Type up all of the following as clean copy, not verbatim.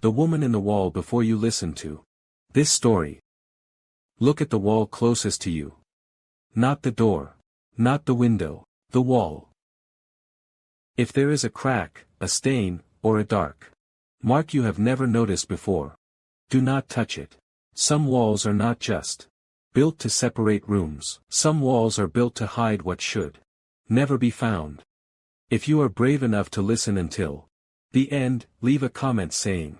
The woman in the wall before you listen to this story. Look at the wall closest to you. Not the door. Not the window. The wall. If there is a crack, a stain, or a dark mark you have never noticed before, do not touch it. Some walls are not just built to separate rooms. Some walls are built to hide what should never be found. If you are brave enough to listen until the end, leave a comment saying,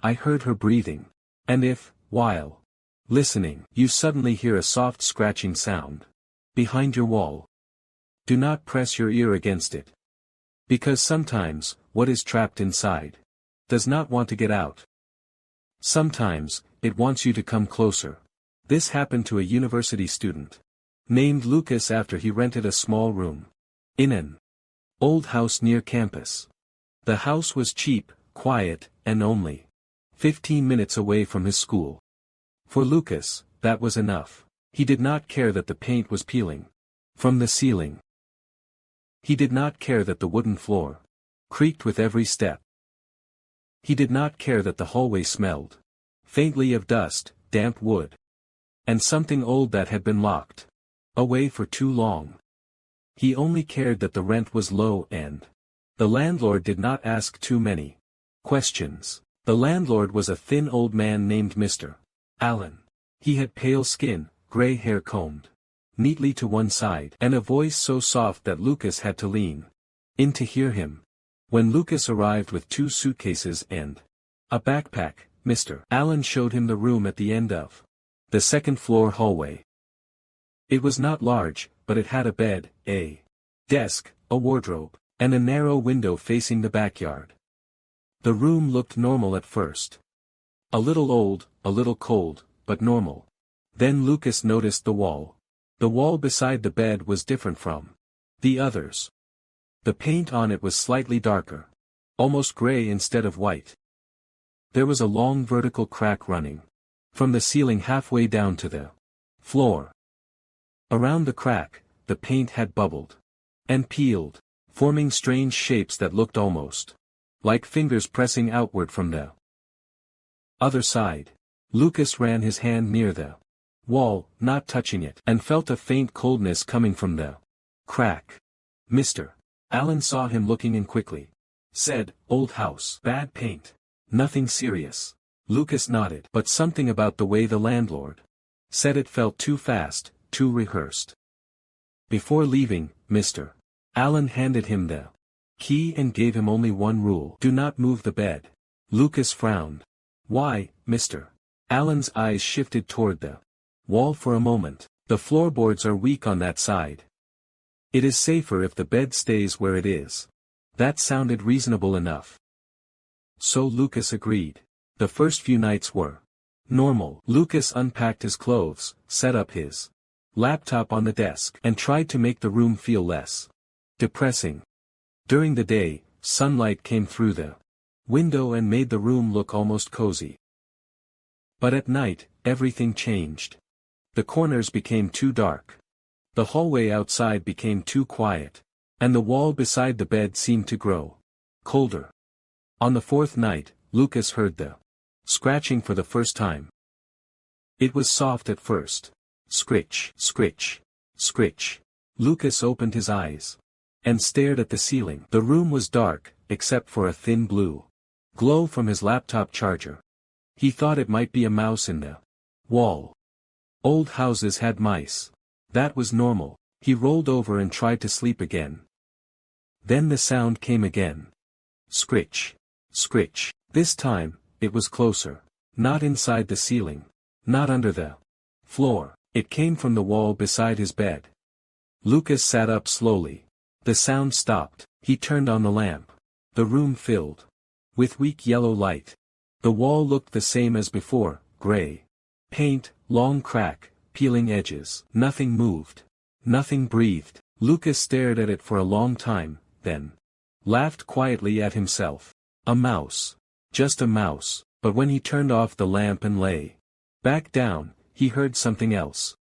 "I heard her breathing." And if, while listening, you suddenly hear a soft scratching sound behind your wall, do not press your ear against it. Because sometimes, what is trapped inside does not want to get out. Sometimes, it wants you to come closer. This happened to a university student named Lucas after he rented a small room in an old house near campus. The house was cheap, quiet, and only 15 minutes away from his school. For Lucas, that was enough. He did not care that the paint was peeling from the ceiling. He did not care that the wooden floor creaked with every step. He did not care that the hallway smelled faintly of dust, damp wood, and something old that had been locked away for too long. He only cared that the rent was low and the landlord did not ask too many questions. The landlord was a thin old man named Mr. Allen. He had pale skin, gray hair combed neatly to one side, and a voice so soft that Lucas had to lean in to hear him. When Lucas arrived with 2 suitcases and a backpack, Mr. Allen showed him the room at the end of the second-floor hallway. It was not large, but it had a bed, a desk, a wardrobe, and a narrow window facing the backyard. The room looked normal at first. A little old, a little cold, but normal. Then Lucas noticed the wall. The wall beside the bed was different from the others. The paint on it was slightly darker, almost gray instead of white. There was a long vertical crack running from the ceiling halfway down to the floor. Around the crack, the paint had bubbled and peeled, forming strange shapes that looked almost like fingers pressing outward from the other side. Lucas ran his hand near the wall, not touching it, and felt a faint coldness coming from the crack. Mr. Allen saw him looking in quickly. Said, "Old house, bad paint. Nothing serious." Lucas nodded, but something about the way the landlord said it felt too fast, too rehearsed. Before leaving, Mr. Allen handed him the key and gave him only one rule: do not move the bed. Lucas frowned. "Why, Mr. Allen's eyes shifted toward the wall for a moment. "The floorboards are weak on that side. It is safer if the bed stays where it is." That sounded reasonable enough. So Lucas agreed. The first few nights were normal. Lucas unpacked his clothes, set up his laptop on the desk, and tried to make the room feel less depressing. During the day, sunlight came through the window and made the room look almost cozy. But at night, everything changed. The corners became too dark. The hallway outside became too quiet. And the wall beside the bed seemed to grow colder. On the 4th night, Lucas heard the scratching for the first time. It was soft at first. Scritch, scritch, scritch. Lucas opened his eyes and stared at the ceiling. The room was dark, except for a thin blue glow from his laptop charger. He thought it might be a mouse in the wall. Old houses had mice. That was normal. He rolled over and tried to sleep again. Then the sound came again. Scritch, scritch. This time, it was closer. Not inside the ceiling. Not under the floor. It came from the wall beside his bed. Lucas sat up slowly. The sound stopped. He turned on the lamp. The room filled with weak yellow light. The wall looked the same as before, gray paint, long crack, peeling edges. Nothing moved. Nothing breathed. Lucas stared at it for a long time, then laughed quietly at himself. A mouse. Just a mouse. But when he turned off the lamp and lay back down, he heard something else.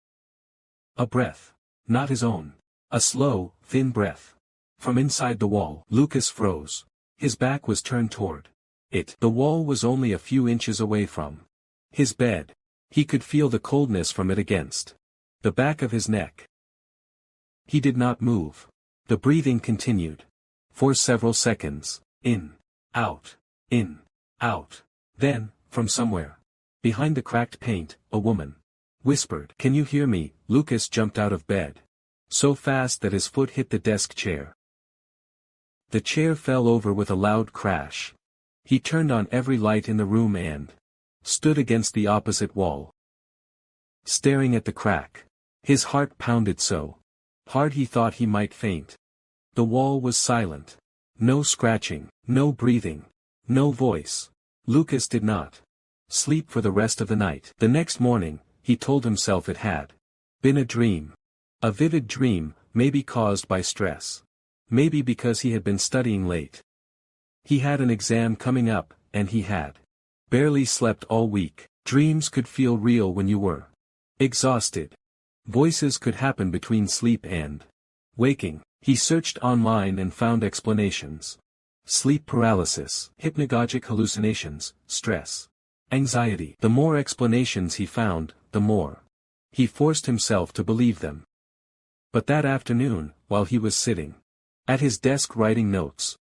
A breath. Not his own. A slow, thin breath. From inside the wall. Lucas froze. His back was turned toward The wall was only a few inches away from his bed. He could feel the coldness from it against the back of his neck. He did not move. The breathing continued. For several seconds. In. Out. In. Out. Then, from somewhere behind the cracked paint, a woman whispered, "Can you hear me?" Lucas jumped out of bed so fast that his foot hit the desk chair. The chair fell over with a loud crash. He turned on every light in the room and stood against the opposite wall, staring at the crack. His heart pounded so hard he thought he might faint. The wall was silent. No scratching, no breathing, no voice. Lucas did not sleep for the rest of the night. The next morning, he told himself it had been a dream. A vivid dream, maybe caused by stress. Maybe because he had been studying late. He had an exam coming up, and he had barely slept all week. Dreams could feel real when you were exhausted. Voices could happen between sleep and waking. He searched online and found explanations. Sleep paralysis, hypnagogic hallucinations, stress, anxiety. The more explanations he found, the more he forced himself to believe them. But that afternoon, while he was sitting at his desk writing notes,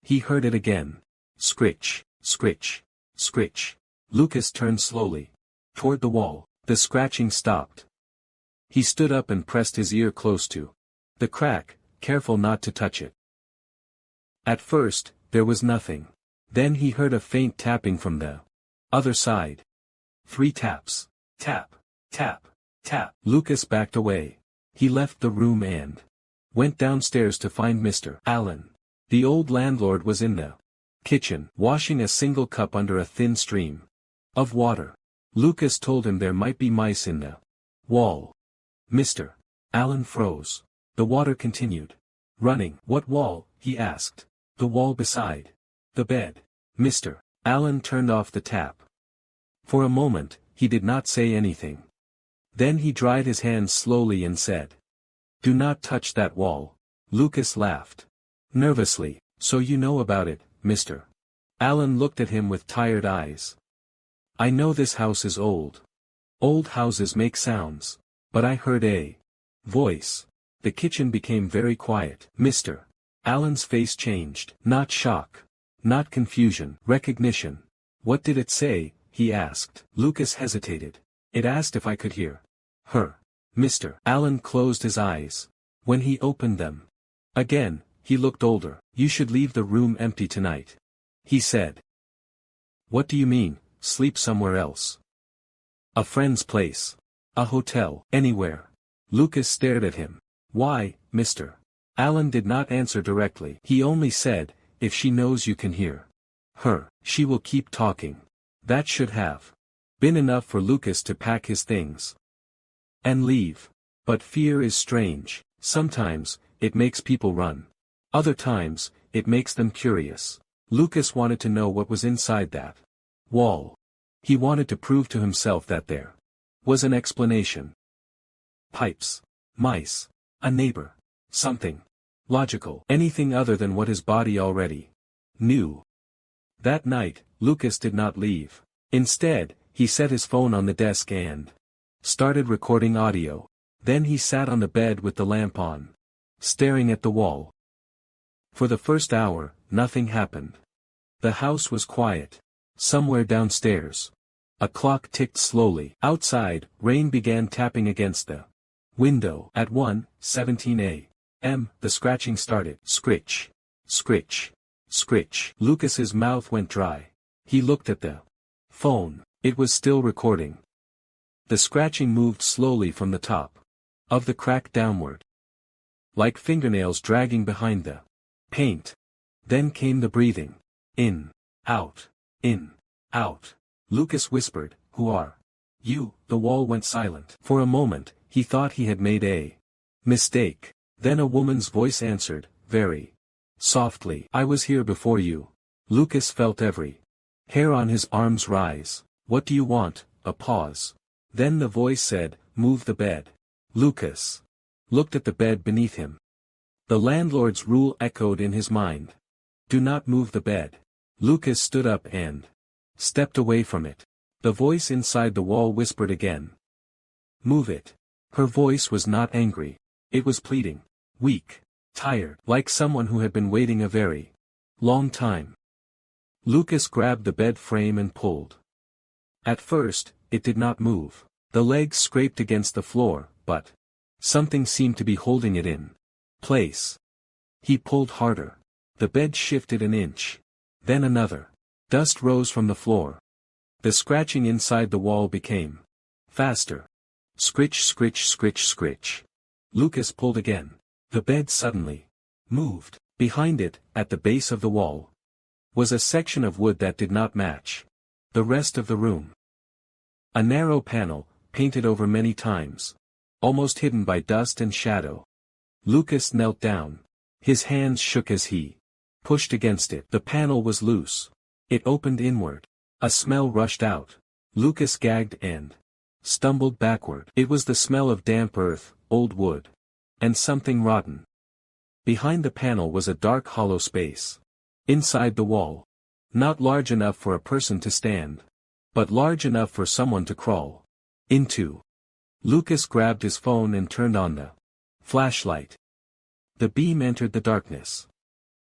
he heard it again. Scritch, scritch, scritch. Lucas turned slowly toward the wall. The scratching stopped. He stood up and pressed his ear close to the crack, careful not to touch it. At first, there was nothing. Then he heard a faint tapping from the other side. 3 taps. Tap, tap, tap. Lucas backed away. He left the room and went downstairs to find Mr. Allen. The old landlord was in the kitchen, washing a single cup under a thin stream of water. Lucas told him there might be mice in the wall. Mr. Allen froze. The water continued running. "What wall?" he asked. "The wall beside the bed." Mr. Allen turned off the tap. For a moment, he did not say anything. Then he dried his hands slowly and said, "Do not touch that wall." Lucas laughed nervously. "So you know about it, Mr. Allen looked at him with tired eyes. "I know this house is old. Old houses make sounds. But I heard a voice." The kitchen became very quiet. Mr. Allen's face changed. Not shock. Not confusion. Recognition. "What did it say?" he asked. Lucas hesitated. "It asked if I could hear her." Mr. Allen closed his eyes. When he opened them again, he looked older. "You should leave the room empty tonight," he said. "What do you mean, sleep somewhere else?" "A friend's place. A hotel. Anywhere." Lucas stared at him. "Why, Mr. Allen?" did not answer directly. He only said, "If she knows you can hear her, she will keep talking." That should have been enough for Lucas to pack his things and leave. But fear is strange. Sometimes, it makes people run. Other times, it makes them curious. Lucas wanted to know what was inside that wall. He wanted to prove to himself that there was an explanation. Pipes. Mice. A neighbor. Something logical. Anything other than what his body already knew. That night, Lucas did not leave. Instead, he set his phone on the desk and started recording audio. Then he sat on the bed with the lamp on, staring at the wall. For the first hour, nothing happened. The house was quiet. Somewhere downstairs, a clock ticked slowly. Outside, rain began tapping against the window. At 1:17 a.m., the scratching started. Scritch. Scritch. Scritch. Lucas's mouth went dry. He looked at the phone. It was still recording. The scratching moved slowly from the top of the crack downward, like fingernails dragging behind the paint. Then came the breathing. In. Out. In. Out. Lucas whispered, "Who are you?" The wall went silent. For a moment, he thought he had made a mistake. Then a woman's voice answered, very softly, "I was here before you." Lucas felt every hair on his arms rise. "What do you want?" A pause. Then the voice said, "Move the bed." Lucas looked at the bed beneath him. The landlord's rule echoed in his mind. "Do not move the bed." Lucas stood up and stepped away from it. The voice inside the wall whispered again. Move it. Her voice was not angry. It was pleading. Weak. Tired. Like someone who had been waiting a very long time. Lucas grabbed the bed frame and pulled. At first, it did not move. The legs scraped against the floor, but something seemed to be holding it in place. He pulled harder. The bed shifted an inch. Then another. Dust rose from the floor. The scratching inside the wall became faster. Scritch, scritch, scritch, scritch. Lucas pulled again. The bed suddenly moved. Behind it, at the base of the wall, was a section of wood that did not match the rest of the room. A narrow panel, painted over many times, almost hidden by dust and shadow. Lucas knelt down. His hands shook as he pushed against it. The panel was loose. It opened inward. A smell rushed out. Lucas gagged and stumbled backward. It was the smell of damp earth, old wood, and something rotten. Behind the panel was a dark hollow space. Inside the wall. Not large enough for a person to stand, but large enough for someone to crawl into. Lucas grabbed his phone and turned on the flashlight. The beam entered the darkness.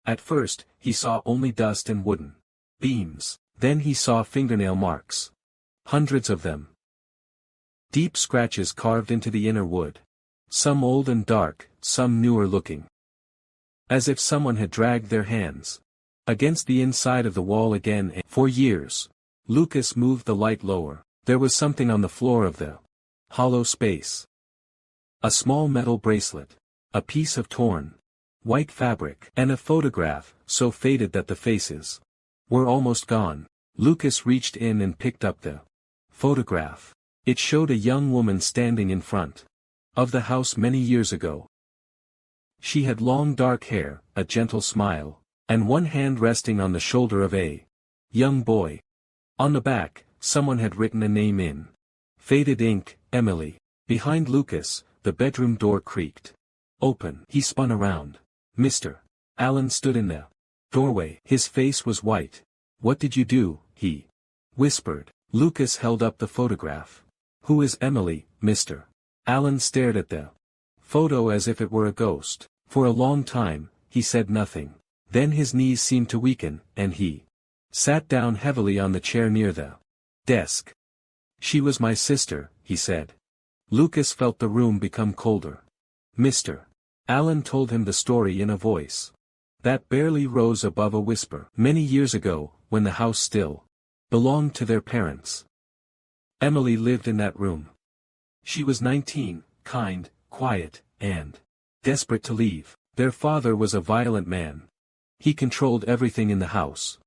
At first, he saw only dust and wooden beams. Then he saw fingernail marks. Hundreds of them. Deep scratches carved into the inner wood. Some old and dark, some newer looking. As if someone had dragged their hands against the inside of the wall again and for years. Lucas moved the light lower. There was something on the floor of the hollow space. A small metal bracelet. A piece of torn white fabric. And a photograph, so faded that the faces were almost gone. Lucas reached in and picked up the photograph. It showed a young woman standing in front of the house many years ago. She had long dark hair, a gentle smile, and one hand resting on the shoulder of a young boy. On the back, someone had written a name in faded ink, Emily. Behind Lucas, the bedroom door creaked open. He spun around. Mr. Allen stood in the doorway. His face was white. What did you do? He whispered. Lucas held up the photograph. Who is Emily, Mr. Allen stared at the photo as if it were a ghost. For a long time, he said nothing. Then his knees seemed to weaken, and he sat down heavily on the chair near the desk. She was my sister, he said. Lucas felt the room become colder. Mr. Allen told him the story in a voice that barely rose above a whisper. Many years ago, when the house still belonged to their parents, Emily lived in that room. She was 19, kind, quiet, and desperate to leave. Their father was a violent man. He controlled everything in the house.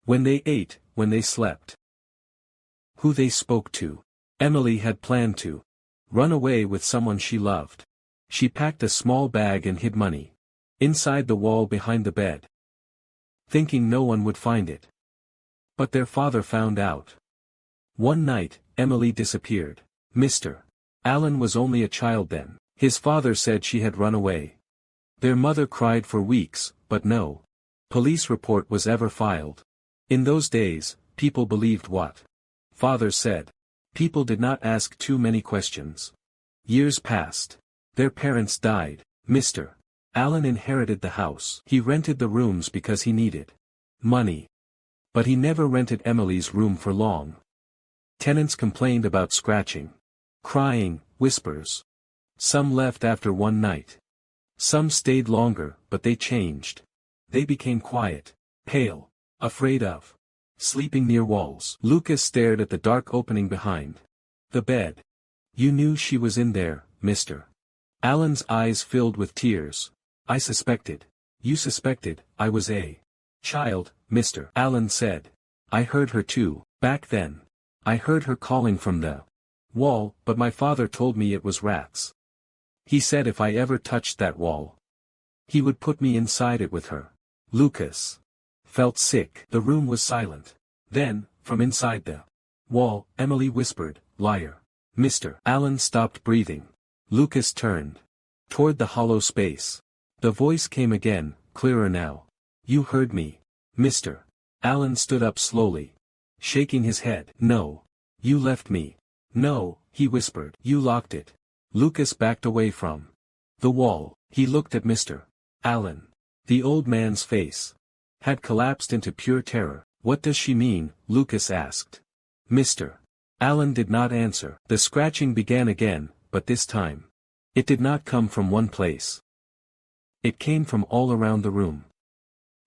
When they ate, when they slept, who they spoke to. Emily had planned to run away with someone she loved. She packed a small bag and hid money inside the wall behind the bed, thinking no one would find it. But their father found out. One night, Emily disappeared. Mr. Allen was only a child then. His father said she had run away. Their mother cried for weeks, but no police report was ever filed. In those days, people believed what father said. People did not ask too many questions. Years passed. Their parents died. Mr. Allen inherited the house. He rented the rooms because he needed money. But he never rented Emily's room for long. Tenants complained about scratching, crying, whispers. Some left after one night. Some stayed longer, but they changed. They became quiet, pale, afraid of sleeping near walls. Lucas stared at the dark opening behind the bed. You knew she was in there, Mr. Allen's eyes filled with tears. I suspected. You suspected. I was a child, Mr. Allen said. I heard her too, back then. I heard her calling from the wall, but my father told me it was rats. He said if I ever touched that wall, he would put me inside it with her. Lucas felt sick. The room was silent. Then, from inside the wall, Emily whispered, liar. Mr. Allen stopped breathing. Lucas turned toward the hollow space. The voice came again, clearer now. You heard me, Mr. Alan stood up slowly, shaking his head. "No. You left me." "No," he whispered. "You locked it." Lucas backed away from the wall. He looked at Mr. Alan. The old man's face had collapsed into pure terror. "What does she mean?" Lucas asked. Mr. Alan did not answer. The scratching began again, but this time, it did not come from one place. It came from all around the room.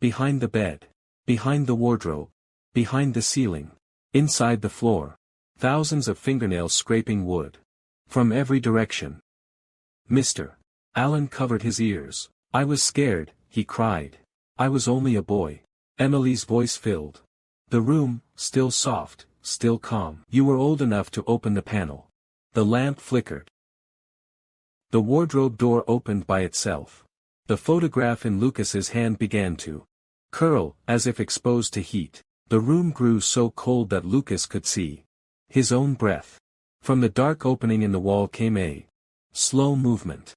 Behind the bed. Behind the wardrobe. Behind the ceiling. Inside the floor. Thousands of fingernails scraping wood. From every direction. Mr. Alan covered his ears. "I was scared," he cried. "I was only a boy." Emily's voice filled the room, still soft, still calm. "You were old enough to open the panel." The lamp flickered. The wardrobe door opened by itself. The photograph in Lucas's hand began to curl, as if exposed to heat. The room grew so cold that Lucas could see his own breath. From the dark opening in the wall came a slow movement.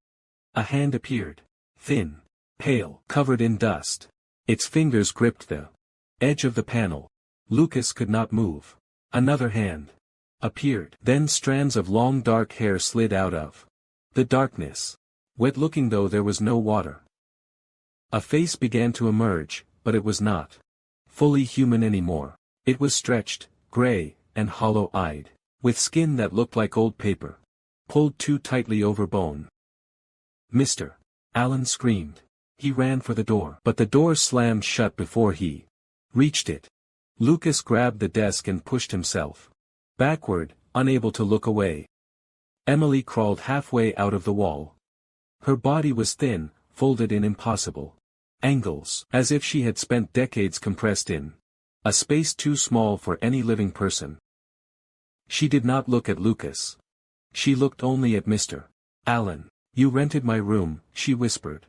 A hand appeared. Thin, pale, covered in dust. Its fingers gripped the edge of the panel. Lucas could not move. Another hand appeared. Then strands of long dark hair slid out of the darkness, wet-looking though there was no water. A face began to emerge, but it was not fully human anymore. It was stretched, gray, and hollow-eyed, with skin that looked like old paper, pulled too tightly over bone. Mr. Alan screamed. He ran for the door, but the door slammed shut before he reached it. Lucas grabbed the desk and pushed himself backward, unable to look away. Emily crawled halfway out of the wall. Her body was thin, folded in impossible angles, as if she had spent decades compressed in a space too small for any living person. She did not look at Lucas. She looked only at Mr. Alan. "You rented my room," she whispered.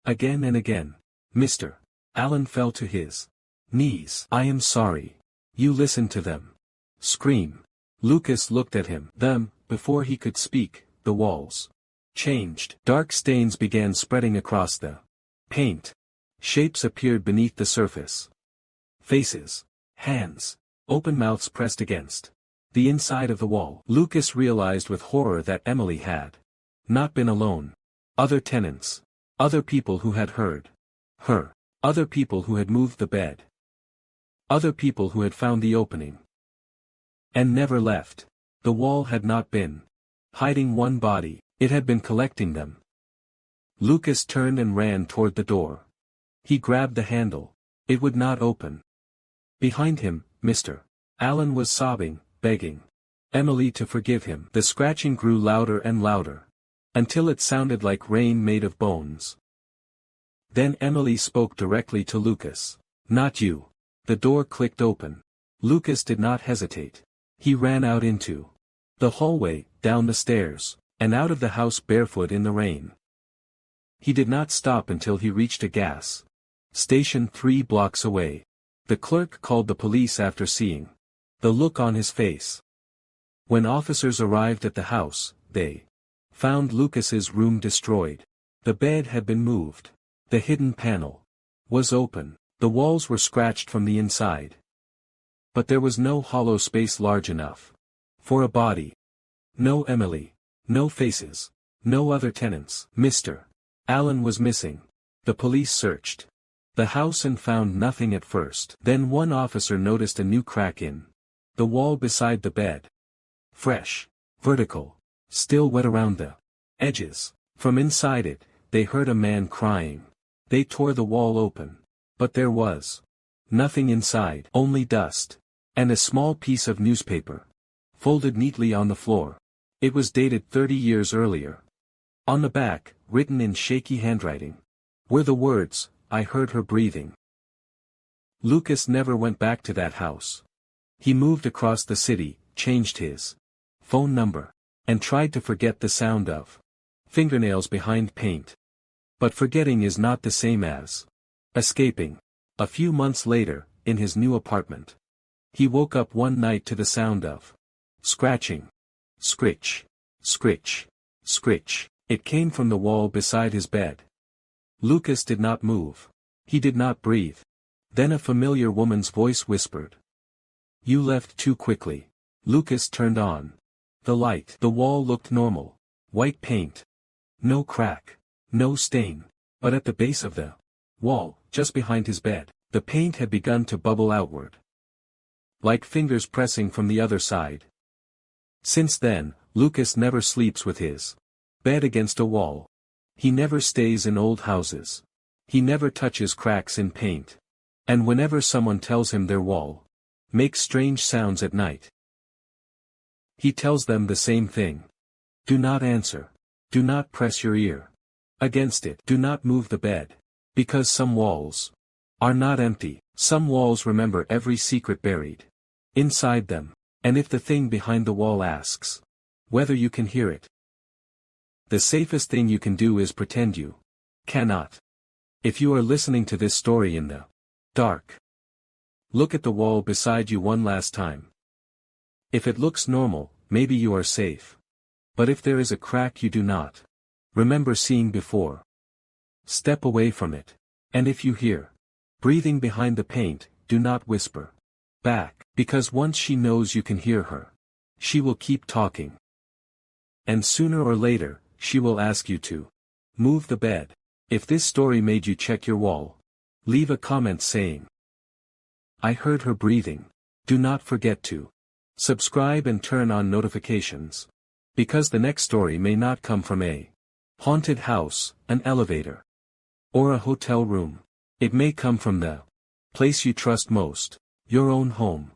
Again and again. Mr. Alan fell to his knees. "I am sorry. You listened to them scream." Lucas looked at him. Them, before he could speak, the walls changed. Dark stains began spreading across the paint. Shapes appeared beneath the surface. Faces, hands, open mouths pressed against the inside of the wall. Lucas realized with horror that Emily had not been alone. Other tenants. Other people who had heard her. Other people who had moved the bed. Other people who had found the opening and never left. The wall had not been hiding one body, it had been collecting them. Lucas turned and ran toward the door. He grabbed the handle. It would not open. Behind him, Mr. Alan was sobbing, begging Emily to forgive him. The scratching grew louder and louder, until it sounded like rain made of bones. Then Emily spoke directly to Lucas. "Not you." The door clicked open. Lucas did not hesitate. He ran out into the hallway, down the stairs, and out of the house barefoot in the rain. He did not stop until he reached a gas station 3 blocks away. The clerk called the police after seeing the look on his face. When officers arrived at the house, they found Lucas's room destroyed. The bed had been moved. The hidden panel was open. The walls were scratched from the inside. But there was no hollow space large enough for a body. No Emily. No faces. No other tenants. Mr. Alan was missing. The police searched the house and found nothing at first. Then one officer noticed a new crack in the wall beside the bed. Fresh. Vertical. Still wet around the edges. From inside it, they heard a man crying. They tore the wall open. But there was nothing inside. Only dust. And a small piece of newspaper, folded neatly on the floor. It was dated 30 years earlier. On the back, written in shaky handwriting, were the words, "I heard her breathing." Lucas never went back to that house. He moved across the city, changed his phone number, and tried to forget the sound of fingernails behind paint. But forgetting is not the same as escaping. A few months later, in his new apartment, he woke up one night to the sound of scratching. Scritch. Scritch. Scritch. It came from the wall beside his bed. Lucas did not move. He did not breathe. Then a familiar woman's voice whispered. You left too quickly. Lucas turned on the light. The wall looked normal. White paint. No crack. No stain. But at the base of the wall, just behind his bed, the paint had begun to bubble outward, like fingers pressing from the other side. Since then, Lucas never sleeps with his bed against a wall. He never stays in old houses. He never touches cracks in paint. And whenever someone tells him their wall makes strange sounds at night, he tells them the same thing. Do not answer. Do not press your ear against it. Do not move the bed. Because some walls are not empty. Some walls remember every secret buried inside them. And if the thing behind the wall asks whether you can hear it, the safest thing you can do is pretend you cannot. If you are listening to this story in the dark, look at the wall beside you one last time. If it looks normal, maybe you are safe. But if there is a crack you do not remember seeing before, step away from it. And if you hear breathing behind the paint, do not whisper back, because once she knows you can hear her, she will keep talking. And sooner or later, she will ask you to move the bed. If this story made you check your wall, leave a comment saying, I heard her breathing. Do not forget to subscribe and turn on notifications, because the next story may not come from a haunted house, an elevator, or a hotel room. It may come from the place you trust most, your own home.